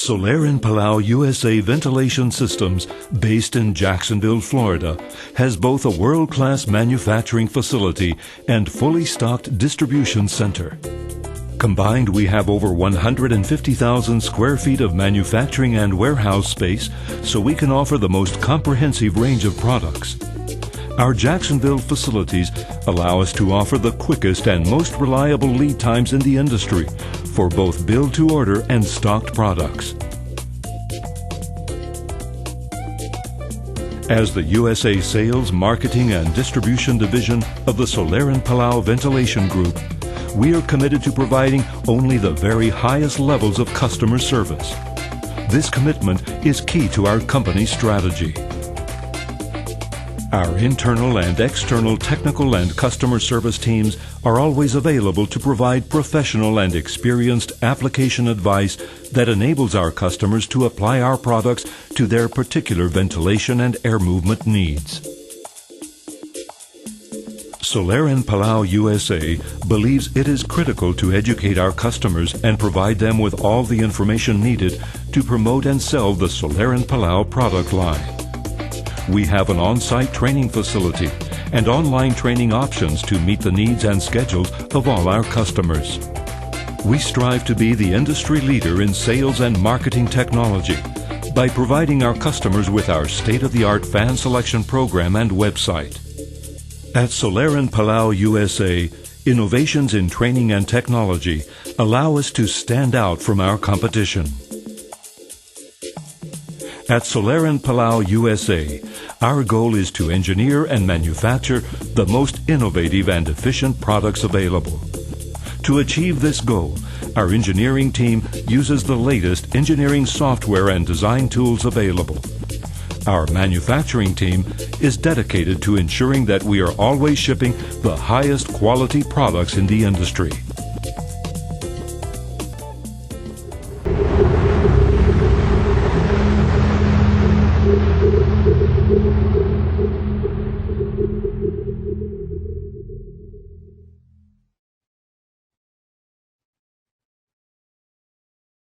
Soler Palau USA Ventilation Systems, based in Jacksonville, Florida, has both a world-class manufacturing facility and fully stocked distribution center. Combined, we have over 150,000 square feet of manufacturing and warehouse space, so we can offer the most comprehensive range of products. Our Jacksonville facilities allow us to offer the quickest and most reliable lead times in the industry for both build-to-order and stocked products. As the USA Sales, Marketing, and Distribution Division of the Soler Palau Ventilation Group, we are committed to providing only the very highest levels of customer service. This commitment is key to our company's strategy. Our internal and external technical and customer service teams are always available to provide professional and experienced application advice that enables our customers to apply our products to their particular ventilation and air movement needs. Soler Palau USA believes it is critical to educate our customers and provide them with all the information needed to promote and sell the Soler Palau product line. We have an on-site training facility and online training options to meet the needs and schedules of all our customers. We strive to be the industry leader in sales and marketing technology by providing our customers with our state-of-the-art fan selection program and website. At Soler Palau USA, innovations in training and technology allow us to stand out from our competition. At Soler Palau USA, our goal is to engineer and manufacture the most innovative and efficient products available. To achieve this goal, our engineering team uses the latest engineering software and design tools available. Our manufacturing team is dedicated to ensuring that we are always shipping the highest quality products in the industry.